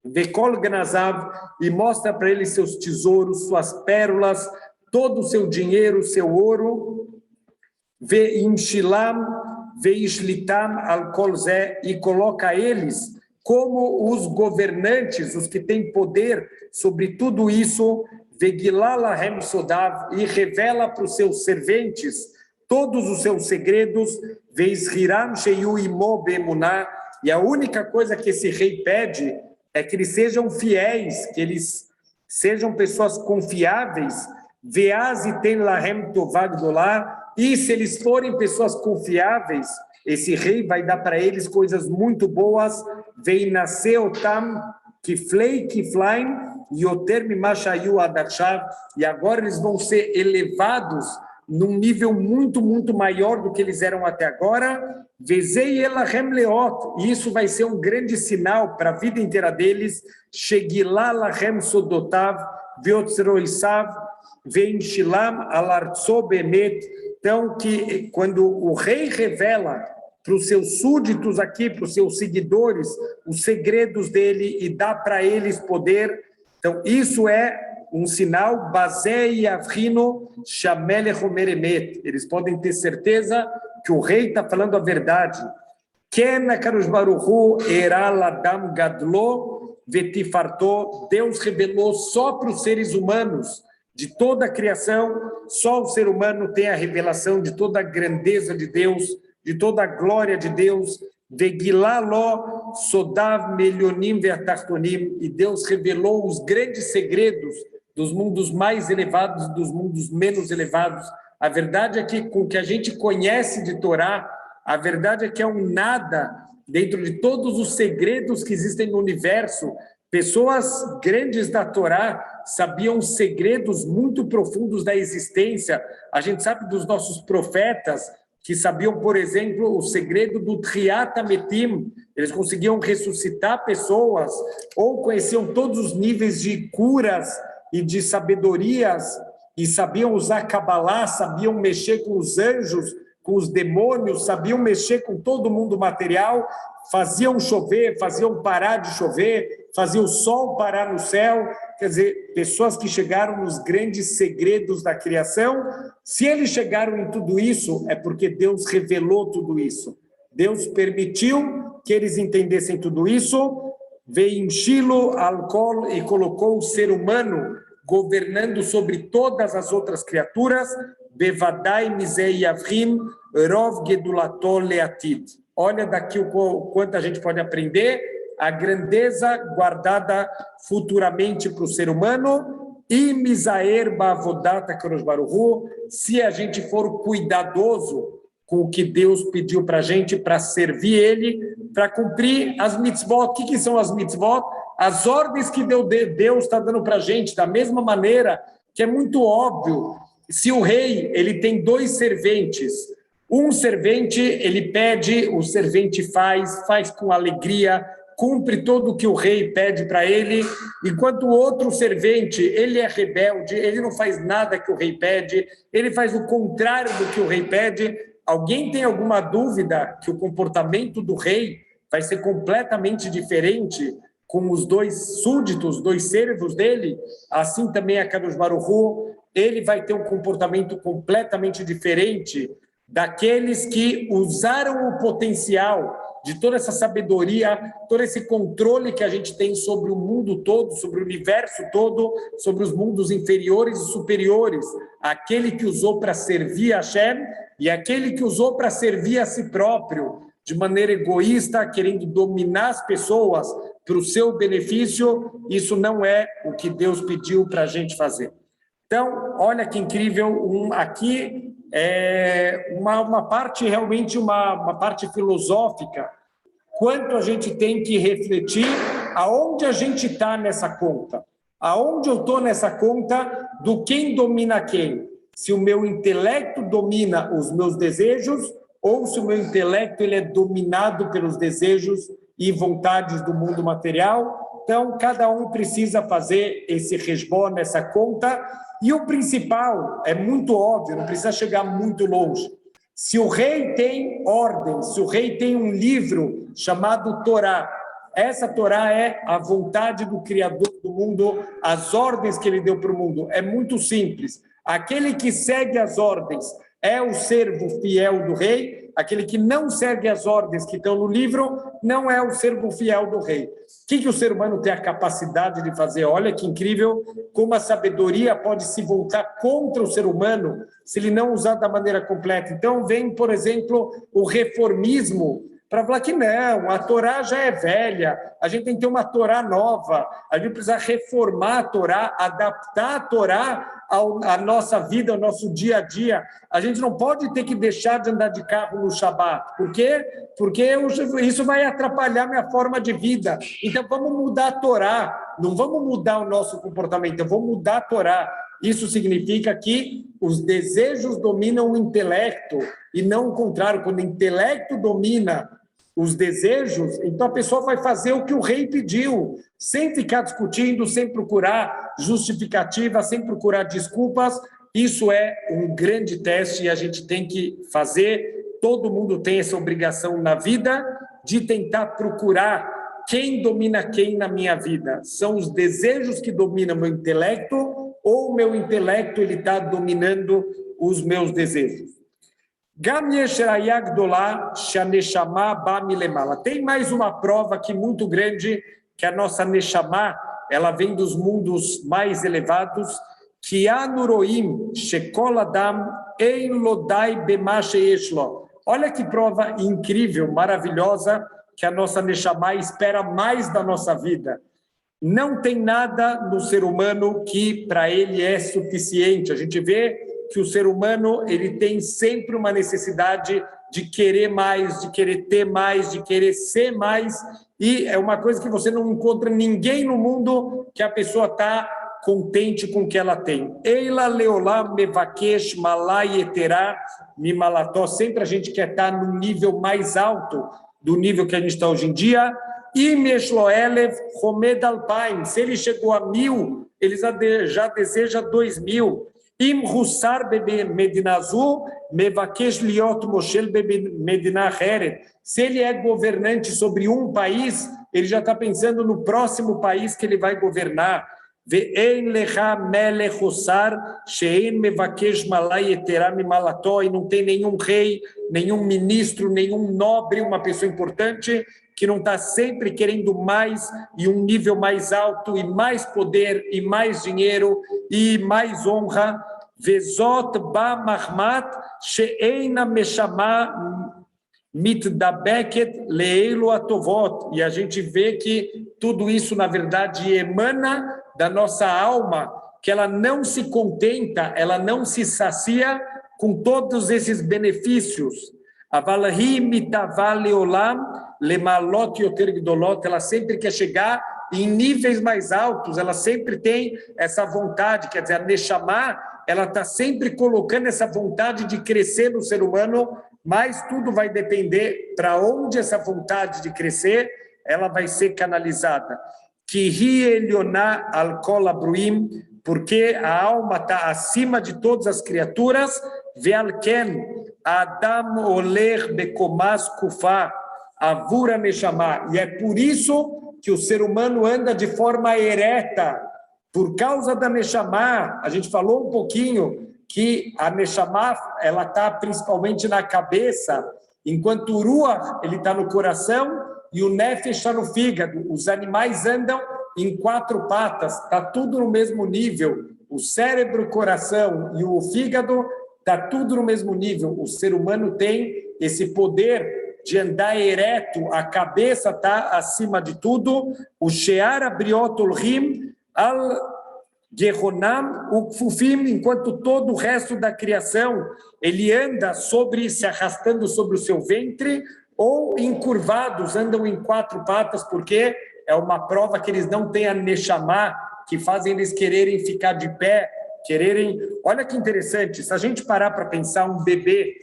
Vekol Gnazav, e mostra para eles seus tesouros, suas pérolas, todo o seu dinheiro, seu ouro. Veimshilam Veishlitam al-Kolzé, e coloca eles como os governantes, os que têm poder sobre tudo isso. Vegilalahem Sodav, e revela para os seus serventes todos os seus segredos. Veishiram Sheyu Imo Bemuná, e a única coisa que esse rei pede é que eles sejam fiéis, que eles sejam pessoas confiáveis. Veaz Iten Lahem Tová Gdolá, e se eles forem pessoas confiáveis, esse rei vai dar para eles coisas muito boas. Vem nascer otam kiflei kiflaim yoter mima shayu ad achav, e agora eles vão ser elevados num nível muito, muito maior do que eles eram até agora. Vezei elahem leot, e isso vai ser um grande sinal para a vida inteira deles. Shegilá lahem sodotav veotzroisav veimshilam alartso bemet. Então, que quando o rei revela para os seus súditos aqui, para os seus seguidores, os segredos dele e dá para eles poder, então isso é um sinal, Bazei Avrino Shamelech Omer Emet. Eles podem ter certeza que o rei está falando a verdade. Ken HaKadosh Baruch Hu Era Ladam Gadlo Vetifarto. Deus revelou só para os seres humanos de toda a criação, só o ser humano tem a revelação de toda a grandeza de Deus, de toda a glória de Deus. Vegilá lo sodav melionim ve'atartonim. E Deus revelou os grandes segredos dos mundos mais elevados e dos mundos menos elevados. A verdade é que, com o que a gente conhece de Torá, a verdade é que é um nada dentro de todos os segredos que existem no universo. Pessoas grandes da Torá sabiam segredos muito profundos da existência. A gente sabe dos nossos profetas, que sabiam, por exemplo, o segredo do Triat HaMetim. Eles conseguiam ressuscitar pessoas, ou conheciam todos os níveis de curas e de sabedorias, e sabiam usar Kabbalah, sabiam mexer com os anjos, com os demônios, sabiam mexer com todo mundo material, faziam chover, faziam parar de chover, faziam o sol parar no céu. Quer dizer, pessoas que chegaram nos grandes segredos da criação. Se eles chegaram em tudo isso, é porque Deus revelou tudo isso. Deus permitiu que eles entendessem tudo isso, veio enchi-lo alcool e colocou o ser humano governando sobre todas as outras criaturas. Bevadai misei yavrim rov gedulato leatid. Olha daqui o quanto a gente pode aprender, a grandeza guardada futuramente para o ser humano. E misaer ba'avodat HaKadosh Baruch Hu, se a gente for cuidadoso com o que Deus pediu para a gente, para servir Ele, para cumprir as mitzvot. O que são as mitzvot? As ordens que Deus está dando para a gente, da mesma maneira que é muito óbvio. Se o rei ele tem dois serventes, um servente ele pede, o servente faz com alegria, cumpre tudo o que o rei pede para ele, enquanto o outro servente ele é rebelde, ele não faz nada que o rei pede, ele faz o contrário do que o rei pede. Alguém tem alguma dúvida que o comportamento do rei vai ser completamente diferente com os dois súditos, dois servos dele? Assim também a HaKadosh Baruch Hu, ele vai ter um comportamento completamente diferente daqueles que usaram o potencial de toda essa sabedoria, todo esse controle que a gente tem sobre o mundo todo, sobre o universo todo, sobre os mundos inferiores e superiores. Aquele que usou para servir a Hashem e aquele que usou para servir a si próprio, de maneira egoísta, querendo dominar as pessoas para o seu benefício. Isso não é o que Deus pediu para a gente fazer. Então, olha que incrível, aqui é uma parte, realmente uma parte filosófica, quanto a gente tem que refletir aonde a gente está nessa conta, aonde eu estou nessa conta do quem domina quem, se o meu intelecto domina os meus desejos ou se o meu intelecto ele é dominado pelos desejos e vontades do mundo material. Então, cada um precisa fazer esse resbon, essa conta. E o principal, é muito óbvio, não precisa chegar muito longe. Se o rei tem ordem, se o rei tem um livro chamado Torá, essa Torá é a vontade do Criador do mundo, as ordens que ele deu para o mundo. É muito simples. Aquele que segue as ordens é o servo fiel do rei, aquele que não segue as ordens que estão no livro não é o servo fiel do rei. O que o ser humano tem a capacidade de fazer? Olha que incrível como a sabedoria pode se voltar contra o ser humano se ele não usar da maneira completa. Então vem, por exemplo, o reformismo para falar que não, a Torá já é velha, a gente tem que ter uma Torá nova, a gente precisa reformar a Torá, adaptar a Torá à nossa vida, ao nosso dia a dia. A gente não pode ter que deixar de andar de carro no Shabat. Por quê? Porque isso vai atrapalhar minha forma de vida. Então, vamos mudar a Torá, não vamos mudar o nosso comportamento, vamos mudar a Torá. Isso significa que os desejos dominam o intelecto e não o contrário. Quando o intelecto domina os desejos, então a pessoa vai fazer o que o rei pediu, sem ficar discutindo, sem procurar justificativa, sem procurar desculpas. Isso é um grande teste e a gente tem que fazer. Todo mundo tem essa obrigação na vida de tentar procurar quem domina quem na minha vida. São os desejos que dominam meu intelecto ou o meu intelecto ele está dominando os meus desejos? Tem mais uma prova aqui muito grande, que a nossa Neshama, ela vem dos mundos mais elevados, que anuroim shekol adam ein lodai bema sheyeshlo. Olha que prova incrível, maravilhosa, que a nossa Neshama espera mais da nossa vida. Não tem nada no ser humano que para ele é suficiente. A gente vê que o ser humano ele tem sempre uma necessidade de querer mais, de querer ter mais, de querer ser mais, e é uma coisa que você não encontra ninguém no mundo que a pessoa está contente com o que ela tem. Eila leolam mevakesh malai eterá mimalató. Sempre a gente quer estar no nível mais alto do nível que a gente está hoje em dia. Imeshloelev Homed Alpaim. Se ele chegou a 1000, ele já deseja 2000. Im Hussar bebe Medinazu, Mevakesh Liot Moshel bebe Medina Heret. Se ele é governante sobre um país, ele já está pensando no próximo país que ele vai governar. Ve'en lecha melech Hussar, she'en Mevakesh Malai Eterá Mimalató. E não tem nenhum rei, nenhum ministro, nenhum nobre, uma pessoa importante que não está sempre querendo mais e um nível mais alto e mais poder e mais dinheiro e mais honra. Vezot ba mahmat she'eina meshama mitdabeket leilo atovot. E a gente vê que tudo isso, na verdade, emana da nossa alma, que ela não se contenta, ela não se sacia com todos esses benefícios. Avalahi mitavale olam lemalot yoter gdolot. Ela sempre quer chegar em níveis mais altos, ela sempre tem essa vontade, quer dizer, a Neshama, ela está sempre colocando essa vontade de crescer no ser humano, mas tudo vai depender para onde essa vontade de crescer, ela vai ser canalizada. Que hi elioná al kol abruim, porque a alma está acima de todas as criaturas. Ve'alken Adam oler bekomas kufa avura neshama. E é por isso que o ser humano anda de forma ereta, por causa da neshama. A gente falou um pouquinho que a neshama ela está principalmente na cabeça, enquanto o ruach ele está no coração e o nefesh está no fígado. Os animais andam em 4 patas, está tudo no mesmo nível. O cérebro, o coração e o fígado está tudo no mesmo nível. O ser humano tem esse poder de andar ereto, a cabeça está acima de tudo. O shear abriot olhim al Gehonam o Kfufim, enquanto todo o resto da criação ele anda se arrastando sobre o seu ventre, ou encurvados, andam em 4 patas, porque é uma prova que eles não têm a Neshama, que fazem eles quererem ficar de pé, quererem... Olha que interessante, se a gente parar para pensar um bebê,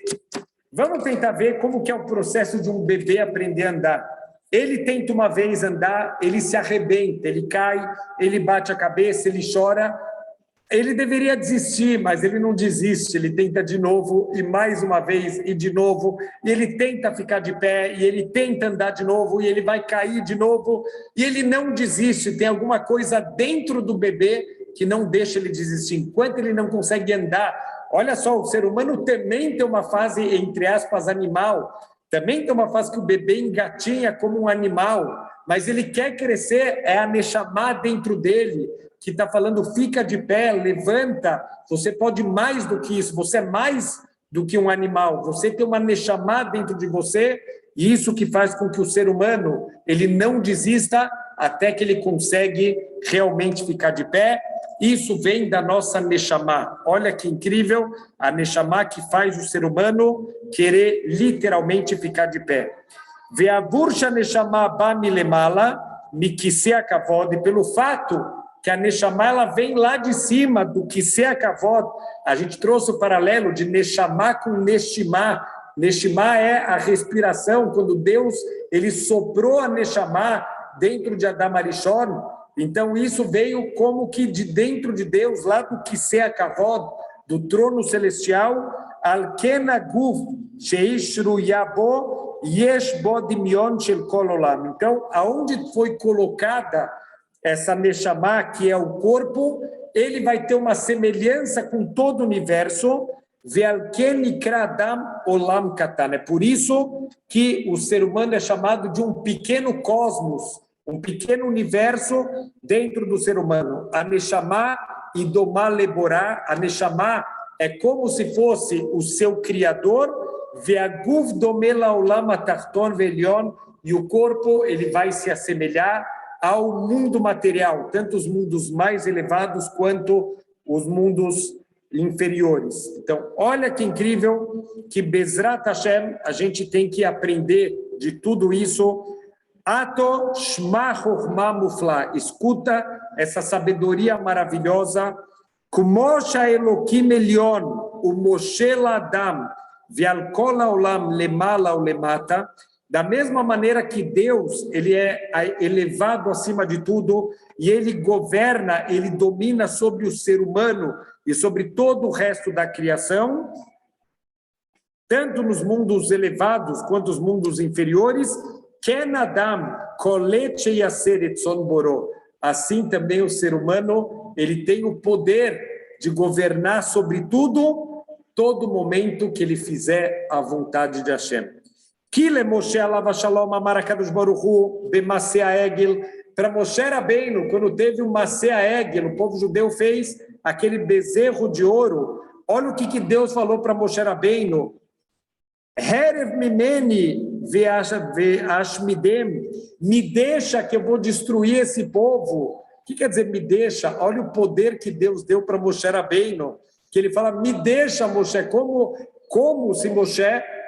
vamos tentar ver como que é o processo de um bebê aprender a andar. Ele tenta uma vez andar, ele se arrebenta, ele cai, ele bate a cabeça, ele chora. Ele deveria desistir, mas ele não desiste, ele tenta de novo, e mais uma vez, e de novo, e ele tenta ficar de pé, e ele tenta andar de novo, e ele vai cair de novo, e ele não desiste. Tem alguma coisa dentro do bebê que não deixa ele desistir. Enquanto ele não consegue andar, olha só, o ser humano também tem uma fase, entre aspas, animal, também tem uma fase que o bebê engatinha como um animal, mas ele quer crescer, é a Neshama dentro dele, que está falando, fica de pé, levanta, você pode mais do que isso, você é mais do que um animal, você tem uma Neshama dentro de você E isso que faz com que o ser humano, ele não desista até que ele consegue realmente ficar de pé. Isso vem da nossa Neshama. Olha que incrível, a Neshama que faz o ser humano querer literalmente ficar de pé. Ve'avursha Neshama ba milemala, mikisea kavod, pelo fato que a Neshama ela vem lá de cima do kisea kavod. A gente trouxe o paralelo de Neshama com Neshima. Neshima é a respiração, quando Deus ele soprou a Neshama dentro de Adam Arishon. Então isso veio como que de dentro de Deus, lá do Kisea Kavod, do trono celestial, Al-Ken Aguf Sheishru Yabo Yesh Bo Dimion Shel Kol Olam. Então, aonde foi colocada essa Neshama, que é o corpo, ele vai ter uma semelhança com todo o universo. Ve'al-Ken Nikra Adam Olam Katan. É por isso que o ser humano é chamado de um pequeno cosmos, um pequeno universo dentro do ser humano. A Neshama e Domá Leborá, a Neshama é como se fosse o seu criador, Ve'aguv Domela Olam Atarton Velion, e o corpo ele vai se assemelhar ao mundo material, tanto os mundos mais elevados quanto os mundos inferiores. Então, olha que incrível que Bezrat Hashem, a gente tem que aprender de tudo isso. Ato Shma Chochma Mufla, escuta essa sabedoria maravilhosa. Kumosha Elokim Elion, o Moshe Ladam, Vial Kol Haolam Lemala ou Lemata, da mesma maneira que Deus, ele é elevado acima de tudo e ele governa, ele domina sobre o ser humano e sobre todo o resto da criação, tanto nos mundos elevados quanto nos mundos inferiores. Ken Adam Kolet Yaser Etzon Boro. Assim também o ser humano, ele tem o poder de governar sobre tudo, todo momento que ele fizer a vontade de Hashem. Kile Moshe alava shalom amar HaKadosh Baruch Hu b'masea egel. Para Moshe Rabbeinu, quando teve o masea egel, o povo judeu fez aquele bezerro de ouro. Olha o que Deus falou para Moshe Rabbeinu. Herev mimeni ve'ashmidem. Me deixa que eu vou destruir esse povo. O que quer dizer me deixa? Olha o poder que Deus deu para Moshe Rabbeinu. Que ele fala, me deixa, Moshe. Como se Moshe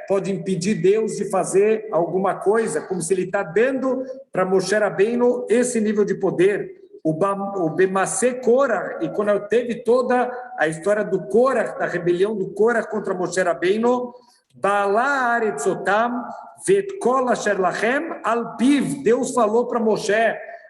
pode impedir Deus de fazer alguma coisa? Como se ele está dando para Moshe Rabbeinu esse nível de poder. O Bemase Korah, e quando teve toda a história do Korah, da rebelião do Korah contra Moshe Rabbeinu, Bala Aretzotam Vetkol Asher Lachem Alpiv, Deus falou para Moshe,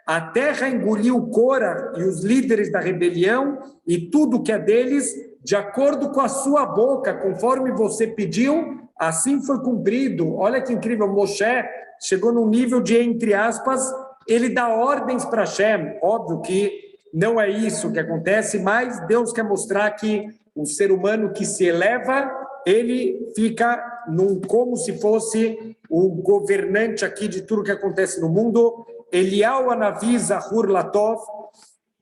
a terra engoliu o Korah e os líderes da rebelião e tudo que é deles, de acordo com a sua boca, conforme você pediu, assim foi cumprido. Olha que incrível, Moshe chegou num nível de, entre aspas, ele dá ordens para Hashem. Óbvio que não é isso que acontece, mas Deus quer mostrar que o ser humano que se eleva, ele fica como se fosse o governante aqui de tudo que acontece no mundo. Eliyahu Hanavi Zahur Latov,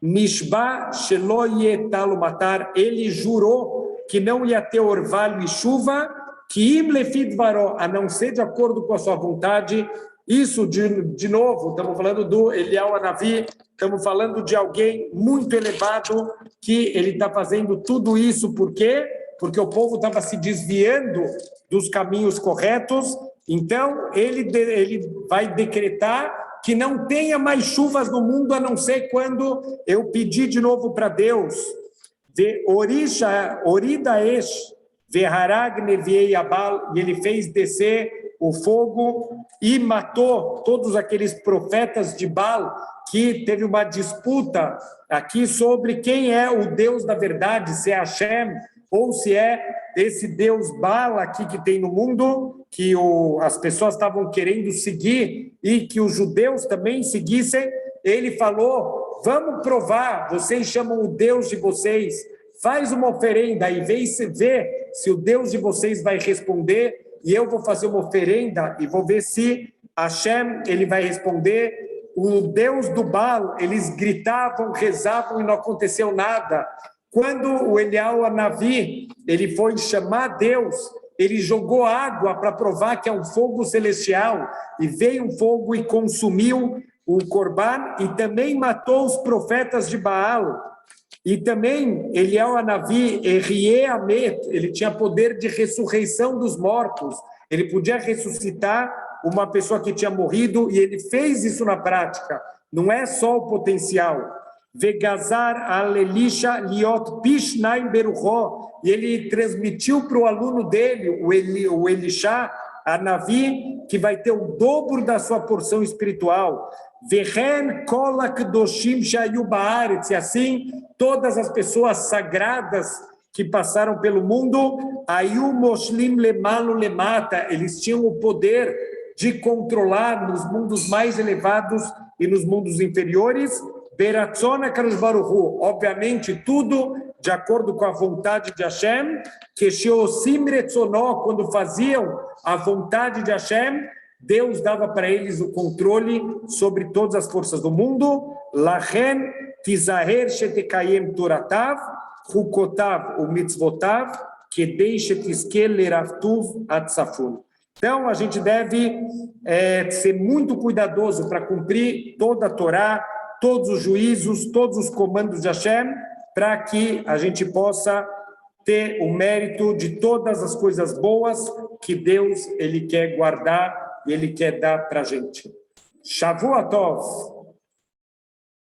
Nishba Shelo Yetalo Matar, ele jurou que não ia ter orvalho e chuva, que Im Lefid Varó, a não ser de acordo com a sua vontade. Isso, de novo, estamos falando do Eliyahu Hanavi, estamos falando de alguém muito elevado, que ele está fazendo tudo isso, por quê? Porque o povo estava se desviando dos caminhos corretos, então ele vai decretar que não tenha mais chuvas no mundo, a não ser quando eu pedir de novo para Deus. Oridaesh, Veharag Neviei Abal, e ele fez descer o fogo e matou todos aqueles profetas de Baal, que teve uma disputa aqui sobre quem é o Deus da verdade, se é Hashem ou se é esse Deus Baal aqui que tem no mundo, que as pessoas estavam querendo seguir e que os judeus também seguissem. Ele falou, vamos provar, vocês chamam o Deus de vocês, faz uma oferenda e vê se o Deus de vocês vai responder, e eu vou fazer uma oferenda e vou ver se Hashem ele vai responder. O Deus do Baal, eles gritavam, rezavam e não aconteceu nada. Quando o Eliyahu Hanavi, ele foi chamar Deus, ele jogou água para provar que é um fogo celestial, e veio um fogo e consumiu o Corban, e também matou os profetas de Baal. E também Eliel Hanavi, Erie Amet, ele tinha poder de ressurreição dos mortos, ele podia ressuscitar uma pessoa que tinha morrido, e ele fez isso na prática, não é só o potencial. Vegazar al Elisha liot pishnaim beruchó, e ele transmitiu para o aluno dele, o Elisha, a Navi, que vai ter o dobro da sua porção espiritual. Vehen kol hakdoshim shayu baaretz, e assim todas as pessoas sagradas que passaram pelo mundo, ayu moshlim lemalo lemata, eles tinham o poder de controlar nos mundos mais elevados e nos mundos inferiores. Beratzona Kadosh Baruch Hu, obviamente tudo de acordo com a vontade de Hashem, que Sheosim Retzonó, quando faziam a vontade de Hashem, Deus dava para eles o controle sobre todas as forças do mundo. Lachen tizaher shetekayem toratav, chukotav o mitzvotav, kedei shetizke leravtuv atzafun. Então, a gente deve ser muito cuidadoso para cumprir toda a Torá, todos os juízos, todos os comandos de Hashem, para que a gente possa ter o mérito de todas as coisas boas que Deus ele quer guardar e ele quer dar para a gente. Shavua Tov.